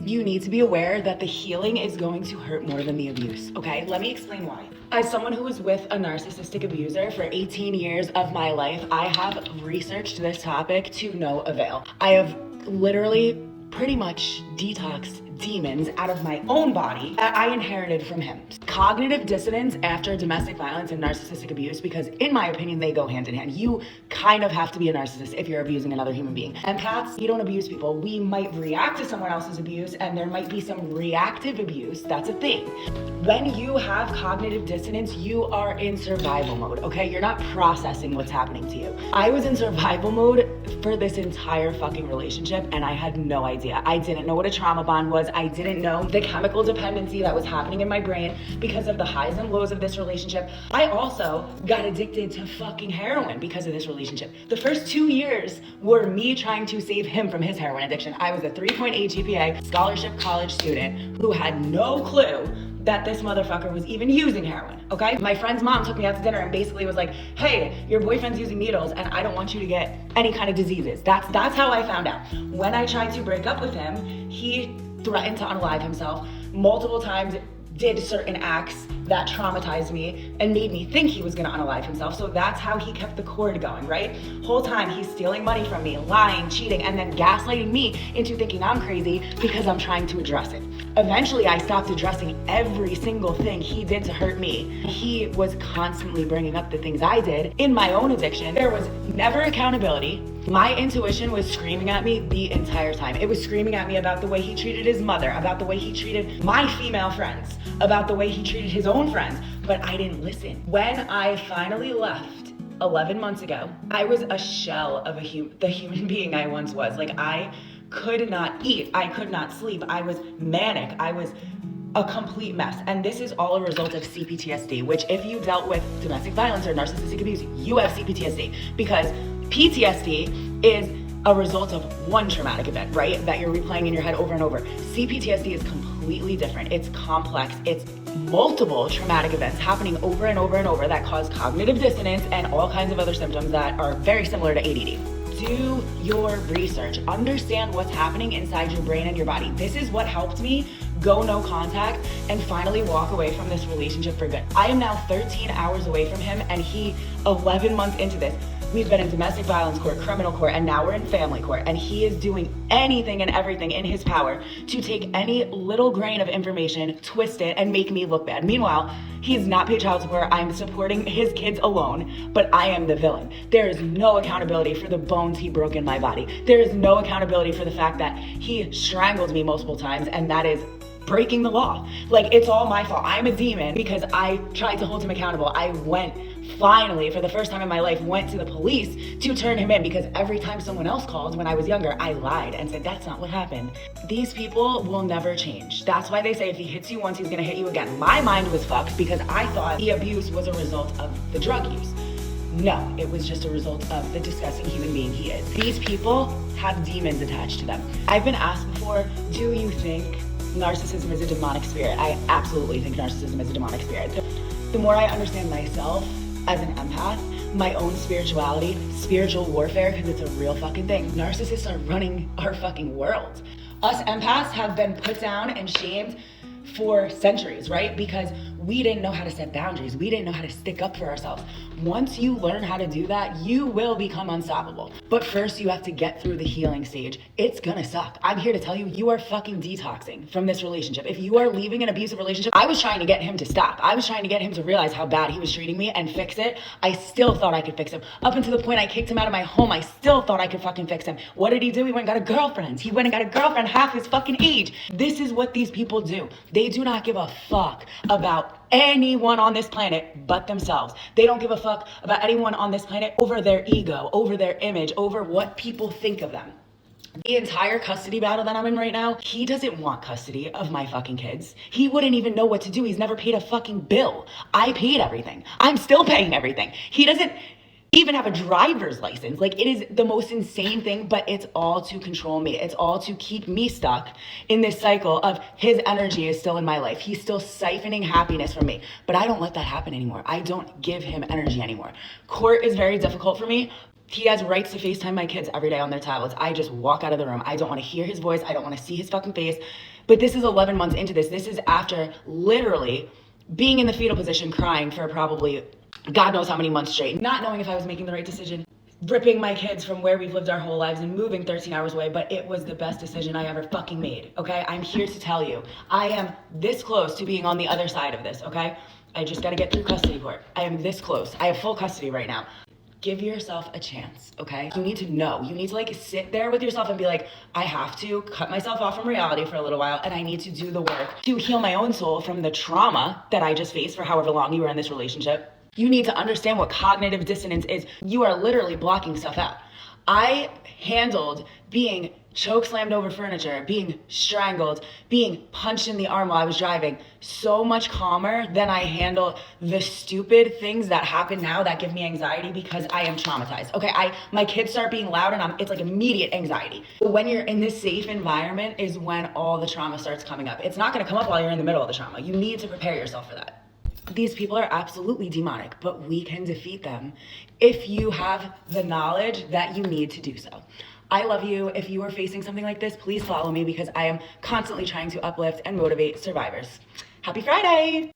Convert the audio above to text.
You need to be aware that the healing is going to hurt more than the abuse, okay? Let me explain why. As someone who was with a narcissistic abuser for 18 years of my life, I have researched this topic to no avail. I have literally pretty much detoxed demons out of my own body that I inherited from him. Cognitive dissonance after domestic violence and narcissistic abuse, because in my opinion, they go hand in hand. You kind of have to be a narcissist if you're abusing another human being. Empaths, you don't abuse people. We might react to someone else's abuse and there might be some reactive abuse. That's a thing. When you have cognitive dissonance, you are in survival mode, okay? You're not processing what's happening to you. I was in survival mode for this entire fucking relationship and I had no idea. I didn't know what a trauma bond was. I didn't know the chemical dependency that was happening in my brain because of the highs and lows of this relationship. I also got addicted to fucking heroin because of this relationship. The first 2 years were me trying to save him from his heroin addiction. I was a 3.8 GPA scholarship college student who had no clue that this motherfucker was even using heroin, okay? My friend's mom took me out to dinner and basically was like, hey, your boyfriend's using needles and I don't want you to get any kind of diseases. That's how I found out. When I tried to break up with him, he threatened to unalive himself multiple times, did certain acts that traumatized me and made me think he was gonna unalive himself. So that's how he kept the cord going, right? Whole time he's stealing money from me, lying, cheating, and then gaslighting me into thinking I'm crazy because I'm trying to address it. Eventually I stopped addressing every single thing he did to hurt me. He was constantly bringing up the things I did in my own addiction. There was never accountability. My intuition was screaming at me the entire time. It was screaming at me about the way he treated his mother, about the way he treated my female friends, about the way he treated his own friends, but I didn't listen. When I finally left 11 months ago, I was a shell of the human being I once was. Like, I could not eat, I could not sleep, I was manic, I was a complete mess. And this is all a result of CPTSD, which if you dealt with domestic violence or narcissistic abuse, you have CPTSD, because PTSD is a result of one traumatic event, right? That you're replaying in your head over and over. CPTSD is completely different. It's complex. It's multiple traumatic events happening over and over and over that cause cognitive dissonance and all kinds of other symptoms that are very similar to ADD. Do your research. Understand what's happening inside your brain and your body. This is what helped me go no contact and finally walk away from this relationship for good. I am now 13 hours away from him and he, 11 months into this, we've been in domestic violence court, criminal court, and now we're in family court. And he is doing anything and everything in his power to take any little grain of information, twist it, and make me look bad. Meanwhile, he's not paid child support. I'm supporting his kids alone, but I am the villain. There is no accountability for the bones he broke in my body. There is no accountability for the fact that he strangled me multiple times, and that is breaking the law. Like, it's all my fault. I'm a demon because I tried to hold him accountable. I finally, for the first time in my life, went to the police to turn him in because every time someone else called when I was younger, I lied and said, that's not what happened. These people will never change. That's why they say if he hits you once, he's gonna hit you again. My mind was fucked because I thought the abuse was a result of the drug use. No, it was just a result of the disgusting human being he is. These people have demons attached to them. I've been asked before, do you think narcissism is a demonic spirit? I absolutely think narcissism is a demonic spirit. The more I understand myself as an empath, my own spirituality, spiritual warfare, because it's a real fucking thing. Narcissists are running our fucking world. Us empaths have been put down and shamed for centuries, right? Because we didn't know how to set boundaries. We didn't know how to stick up for ourselves. Once you learn how to do that, you will become unstoppable. But first you have to get through the healing stage. It's gonna suck. I'm here to tell you, you are fucking detoxing from this relationship. If you are leaving an abusive relationship, I was trying to get him to stop. I was trying to get him to realize how bad he was treating me and fix it. I still thought I could fix him. Up until the point I kicked him out of my home, I still thought I could fucking fix him. What did he do? He went and got a girlfriend. He went and got a girlfriend half his fucking age. This is what these people do. They do not give a fuck about anyone on this planet but themselves. They don't give a fuck about anyone on this planet over their ego, over their image, over what people think of them. The entire custody battle that I'm in right now, he doesn't want custody of my fucking kids. He wouldn't even know what to do. He's never paid a fucking bill. I paid everything. I'm still paying everything. He doesn't even have a driver's license. Like, it is the most insane thing, but it's all to control me. It's all to keep me stuck in this cycle of his energy is still in my life. He's still siphoning happiness from me, but I don't let that happen anymore. I don't give him energy anymore. Court is very difficult for me, He has rights to FaceTime my kids every day on their tablets. I just walk out of the room. I don't want to hear his voice. I don't want to see his fucking face. But this is 11 months into this. This is after literally being in the fetal position, crying for probably God knows how many months straight, not knowing if I was making the right decision, ripping my kids from where we've lived our whole lives and moving 13 hours away, but it was the best decision I ever fucking made, okay? I'm here to tell you, I am this close to being on the other side of this, okay? I just gotta get through custody court. I am this close. I have full custody right now. Give yourself a chance, okay? You need to know. You need to like sit there with yourself and be like, I have to cut myself off from reality for a little while, and I need to do the work to heal my own soul from the trauma that I just faced for however long you were in this relationship. You need to understand what cognitive dissonance is. You are literally blocking stuff out. I handled being choke slammed over furniture, being strangled, being punched in the arm while I was driving so much calmer than I handle the stupid things that happen now that give me anxiety because I am traumatized. Okay, my kids start being loud and it's like immediate anxiety. When you're in this safe environment is when all the trauma starts coming up. It's not gonna come up while you're in the middle of the trauma. You need to prepare yourself for that. These people are absolutely demonic, but we can defeat them if you have the knowledge that you need to do so. I love you. If you are facing something like this, please follow me because I am constantly trying to uplift and motivate survivors. Happy Friday!